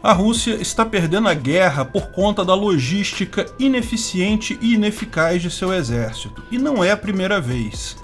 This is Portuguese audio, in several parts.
A Rússia está perdendo a guerra por conta da logística ineficiente e ineficaz de seu exército, e não é a primeira vez.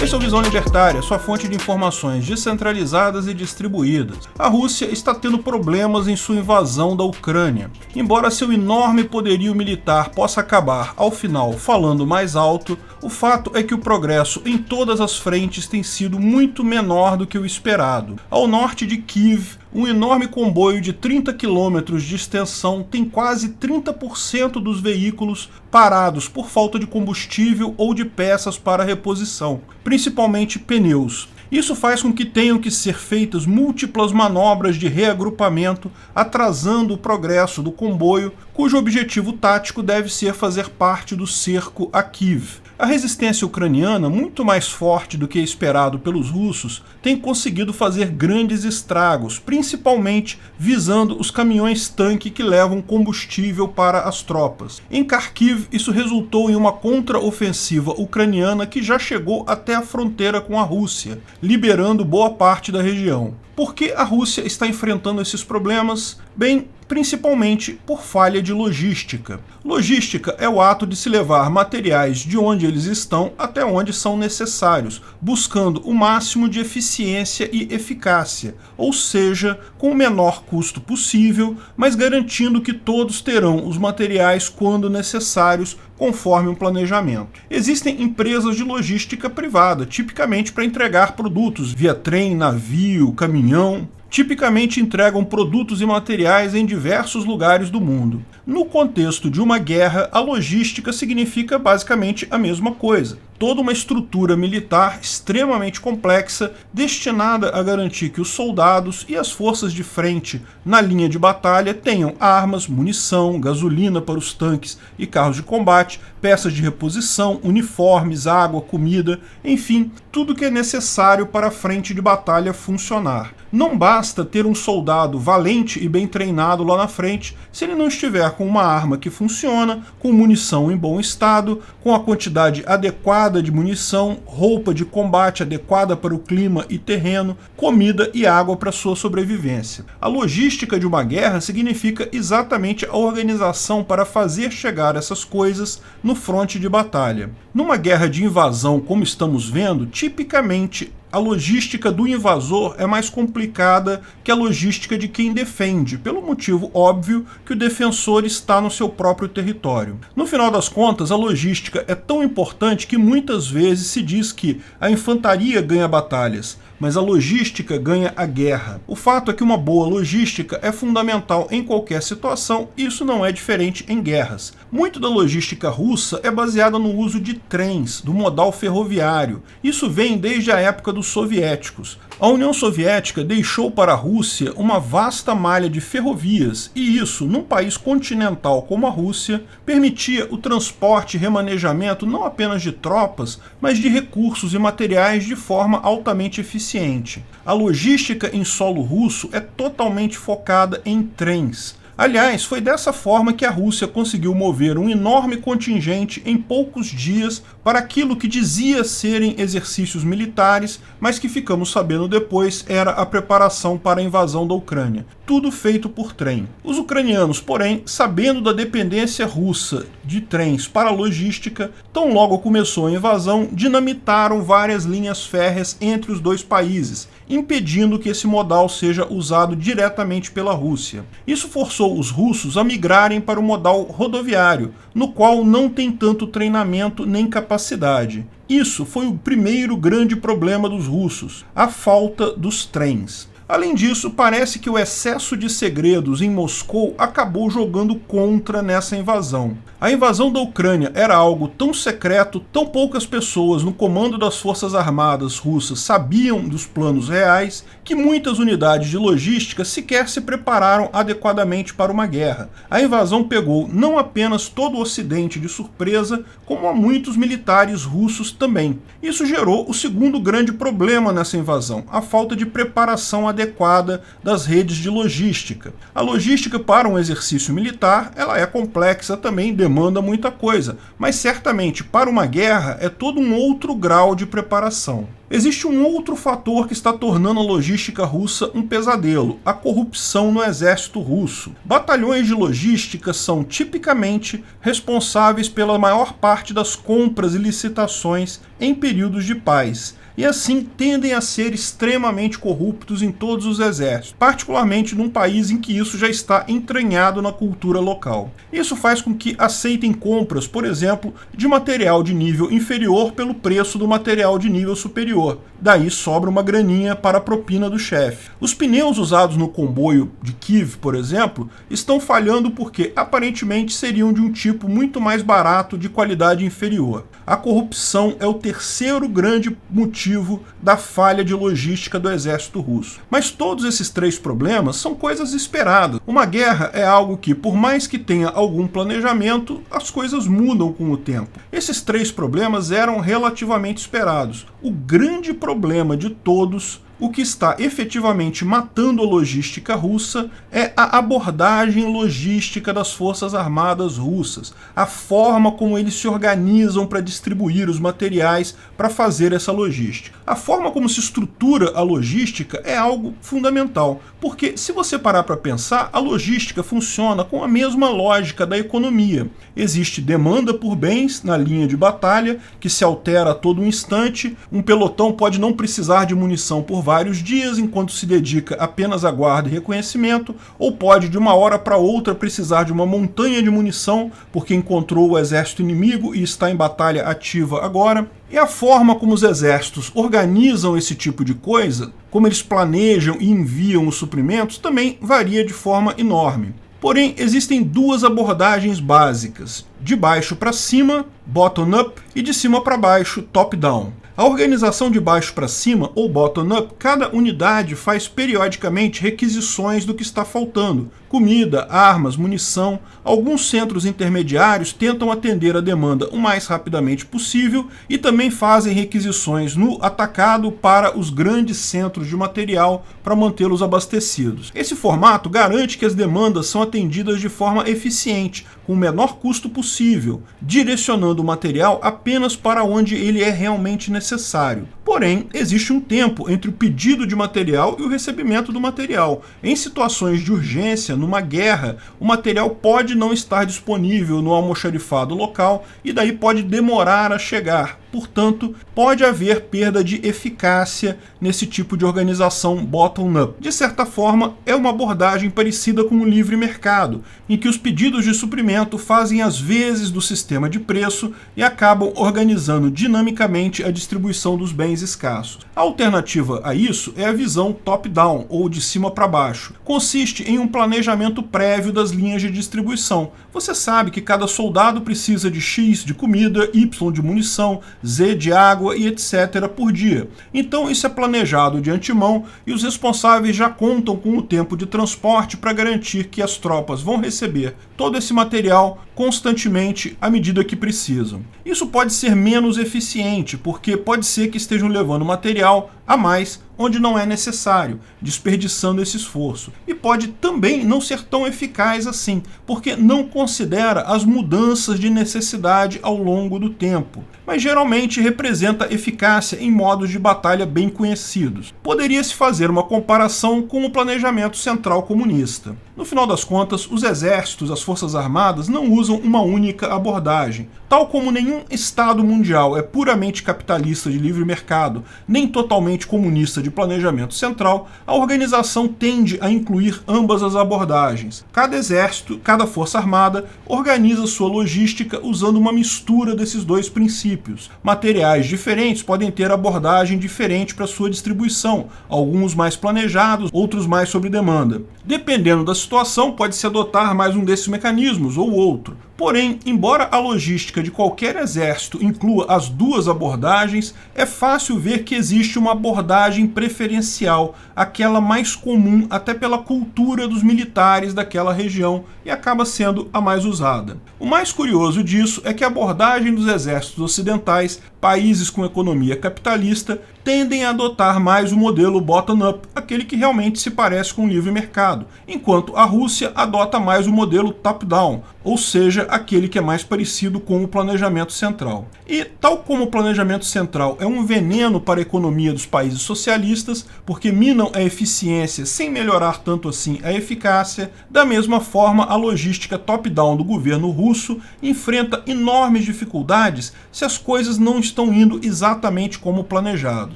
Esse é o Visão Libertária, sua fonte de informações descentralizadas e distribuídas. A Rússia está tendo problemas em sua invasão da Ucrânia. Embora seu enorme poderio militar possa acabar, ao final, falando mais alto, o fato é que o progresso em todas as frentes tem sido muito menor do que o esperado. Ao norte de Kiev, um enorme comboio de 30 quilômetros de extensão tem quase 30% dos veículos parados por falta de combustível ou de peças para reposição, principalmente pneus. Isso faz com que tenham que ser feitas múltiplas manobras de reagrupamento, atrasando o progresso do comboio, cujo objetivo tático deve ser fazer parte do cerco a Kiev. A resistência ucraniana, muito mais forte do que esperado pelos russos, tem conseguido fazer grandes estragos, principalmente visando os caminhões-tanque que levam combustível para as tropas. Em Kharkiv, isso resultou em uma contraofensiva ucraniana que já chegou até a fronteira com a Rússia, liberando boa parte da região. Por que a Rússia está enfrentando esses problemas? Bem, principalmente por falha de logística. Logística é o ato de se levar materiais de onde eles estão até onde são necessários, buscando o máximo de eficiência e eficácia, ou seja, com o menor custo possível, mas garantindo que todos terão os materiais quando necessários, conforme um planejamento. Existem empresas de logística privada, tipicamente para entregar produtos via trem, navio, caminhão. Tipicamente entregam produtos e materiais em diversos lugares do mundo. No contexto de uma guerra, a logística significa basicamente a mesma coisa. Toda uma estrutura militar extremamente complexa, destinada a garantir que os soldados e as forças de frente na linha de batalha tenham armas, munição, gasolina para os tanques e carros de combate, peças de reposição, uniformes, água, comida, enfim, tudo que é necessário para a frente de batalha funcionar. Não basta ter um soldado valente e bem treinado lá na frente se ele não estiver com uma arma que funciona, com munição em bom estado, com a quantidade adequada de munição, roupa de combate adequada para o clima e terreno, comida e água para sua sobrevivência. A logística de uma guerra significa exatamente a organização para fazer chegar essas coisas no fronte de batalha. Numa guerra de invasão, como estamos vendo, tipicamente a logística do invasor é mais complicada que a logística de quem defende, pelo motivo óbvio que o defensor está no seu próprio território. No final das contas, a logística é tão importante que muitas vezes se diz que a infantaria ganha batalhas, mas a logística ganha a guerra. O fato é que uma boa logística é fundamental em qualquer situação e isso não é diferente em guerras. Muito da logística russa é baseada no uso de trens, do modal ferroviário. Isso vem desde a época dos soviéticos. A União Soviética deixou para a Rússia uma vasta malha de ferrovias e isso, num país continental como a Rússia, permitia o transporte e remanejamento não apenas de tropas, mas de recursos e materiais de forma altamente eficiente. A logística em solo russo é totalmente focada em trens. Aliás, foi dessa forma que a Rússia conseguiu mover um enorme contingente em poucos dias para aquilo que dizia serem exercícios militares, mas que ficamos sabendo depois era a preparação para a invasão da Ucrânia. Tudo feito por trem. Os ucranianos, porém, sabendo da dependência russa de trens para a logística, tão logo começou a invasão, dinamitaram várias linhas férreas entre os dois países, impedindo que esse modal seja usado diretamente pela Rússia. Isso forçou os russos a migrarem para o modal rodoviário, no qual não tem tanto treinamento nem capacidade. Isso foi o primeiro grande problema dos russos, a falta dos trens. Além disso, parece que o excesso de segredos em Moscou acabou jogando contra nessa invasão. A invasão da Ucrânia era algo tão secreto, tão poucas pessoas no comando das forças armadas russas sabiam dos planos reais, que muitas unidades de logística sequer se prepararam adequadamente para uma guerra. A invasão pegou não apenas todo o Ocidente de surpresa, como a muitos militares russos também. Isso gerou o segundo grande problema nessa invasão, a falta de preparação adequada das redes de logística. A logística para um exercício militar, ela é complexa também, demanda muita coisa, mas certamente para uma guerra é todo um outro grau de preparação. Existe um outro fator que está tornando a logística russa um pesadelo: a corrupção no exército russo. Batalhões de logística são tipicamente responsáveis pela maior parte das compras e licitações em períodos de paz, e assim tendem a ser extremamente corruptos em todos os exércitos, particularmente num país em que isso já está entranhado na cultura local. Isso faz com que aceitem compras, por exemplo, de material de nível inferior pelo preço do material de nível superior. Daí sobra uma graninha para a propina do chefe. Os pneus usados no comboio de Kiev, por exemplo, estão falhando porque aparentemente seriam de um tipo muito mais barato de qualidade inferior. A corrupção é o terceiro grande motivo da falha de logística do exército russo. Mas todos esses três problemas são coisas esperadas. Uma guerra é algo que, por mais que tenha algum planejamento, as coisas mudam com o tempo. Esses três problemas eram relativamente esperados. O grande problema de todos, o que está efetivamente matando a logística russa, é a abordagem logística das Forças Armadas russas, a forma como eles se organizam para distribuir os materiais para fazer essa logística. A forma como se estrutura a logística é algo fundamental, porque se você parar para pensar, a logística funciona com a mesma lógica da economia. Existe demanda por bens na linha de batalha, que se altera a todo instante. Um pelotão pode não precisar de munição por vários dias, enquanto se dedica apenas à guarda e reconhecimento, ou pode de uma hora para outra precisar de uma montanha de munição, porque encontrou o exército inimigo e está em batalha ativa agora. E a forma como os exércitos organizam esse tipo de coisa, como eles planejam e enviam os suprimentos, também varia de forma enorme. Porém, existem duas abordagens básicas: de baixo para cima, bottom-up, e de cima para baixo, top-down. A organização de baixo para cima, ou bottom-up, cada unidade faz periodicamente requisições do que está faltando: comida, armas, munição. Alguns centros intermediários tentam atender a demanda o mais rapidamente possível e também fazem requisições no atacado para os grandes centros de material para mantê-los abastecidos. Esse formato garante que as demandas são atendidas de forma eficiente, com o menor custo possível, direcionando o material apenas para onde ele é realmente necessário. Porém, existe um tempo entre o pedido de material e o recebimento do material. Em situações de urgência, numa guerra, o material pode não estar disponível no almoxarifado local e daí pode demorar a chegar. Portanto, pode haver perda de eficácia nesse tipo de organização bottom-up. De certa forma, é uma abordagem parecida com o livre mercado, em que os pedidos de suprimento fazem as vezes do sistema de preço e acabam organizando dinamicamente a distribuição dos bens escassos. A alternativa a isso é a visão top-down, ou de cima para baixo. Consiste em um planejamento prévio das linhas de distribuição. Você sabe que cada soldado precisa de X de comida, Y de munição, Z de água e etc. por dia. Então isso é planejado de antemão e os responsáveis já contam com o tempo de transporte para garantir que as tropas vão receber todo esse material constantemente à medida que precisam. Isso pode ser menos eficiente, porque pode ser que estejam levando material a mais onde não é necessário, desperdiçando esse esforço. E pode também não ser tão eficaz assim, porque não considera as mudanças de necessidade ao longo do tempo, mas geralmente representa eficácia em modos de batalha bem conhecidos. Poderia-se fazer uma comparação com o planejamento central comunista. No final das contas, os exércitos, as forças armadas, não usam uma única abordagem. Tal como nenhum Estado mundial é puramente capitalista de livre mercado, nem totalmente comunista de planejamento central, a organização tende a incluir ambas as abordagens. Cada exército, cada força armada, organiza sua logística usando uma mistura desses dois princípios. Materiais diferentes podem ter abordagem diferente para sua distribuição, alguns mais planejados, outros mais sob demanda. Dependendo da situação, pode-se adotar mais um desses mecanismos ou outro. Porém, embora a logística de qualquer exército inclua as duas abordagens, é fácil ver que existe uma abordagem preferencial, aquela mais comum até pela cultura dos militares daquela região, e acaba sendo a mais usada. O mais curioso disso é que a abordagem dos exércitos ocidentais, países com economia capitalista, tendem a adotar mais o modelo bottom-up, aquele que realmente se parece com o livre mercado, enquanto a Rússia adota mais o modelo top-down, ou seja, aquele que é mais parecido com o planejamento central. E, tal como o planejamento central é um veneno para a economia dos países socialistas, porque minam a eficiência sem melhorar tanto assim a eficácia, da mesma forma a logística top-down do governo russo enfrenta enormes dificuldades se as coisas não estão indo exatamente como planejado.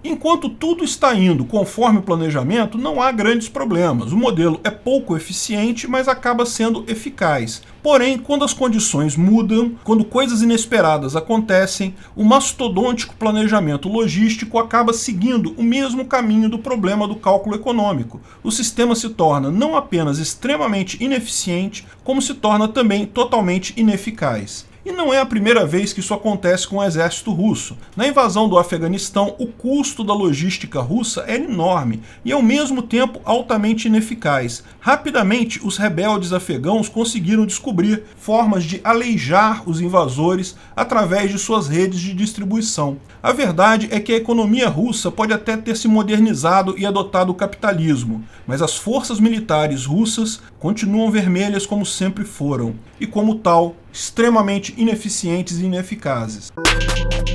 Enquanto tudo está indo conforme o planejamento, não há grandes problemas. O modelo é pouco eficiente, mas acaba sendo eficaz. Porém, quando as condições mudam, quando coisas inesperadas acontecem, o mastodôntico planejamento logístico acaba seguindo o mesmo caminho do problema do cálculo econômico. O sistema se torna não apenas extremamente ineficiente, como se torna também totalmente ineficaz. E não é a primeira vez que isso acontece com o exército russo. Na invasão do Afeganistão, o custo da logística russa era enorme e, ao mesmo tempo, altamente ineficaz. Rapidamente, os rebeldes afegãos conseguiram descobrir formas de aleijar os invasores através de suas redes de distribuição. A verdade é que a economia russa pode até ter se modernizado e adotado o capitalismo, mas as forças militares russas continuam vermelhas como sempre foram, e como tal, extremamente ineficientes e ineficazes.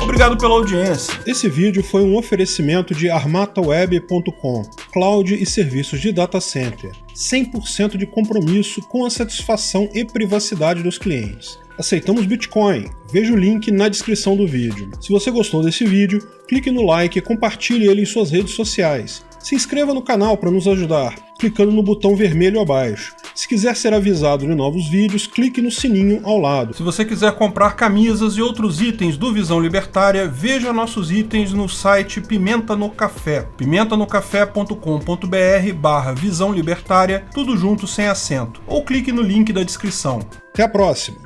Obrigado pela audiência. Esse vídeo foi um oferecimento de armataweb.com, cloud e serviços de data center, 100% de compromisso com a satisfação e privacidade dos clientes. Aceitamos Bitcoin, veja o link na descrição do vídeo. Se você gostou desse vídeo, clique no like e compartilhe ele em suas redes sociais. Se inscreva no canal para nos ajudar, clicando no botão vermelho abaixo. Se quiser ser avisado de novos vídeos, clique no sininho ao lado. Se você quiser comprar camisas e outros itens do Visão Libertária, veja nossos itens no site Pimenta no Café, pimentanocafé.com.br/Visão Libertária, tudo junto sem acento, ou clique no link da descrição. Até a próxima!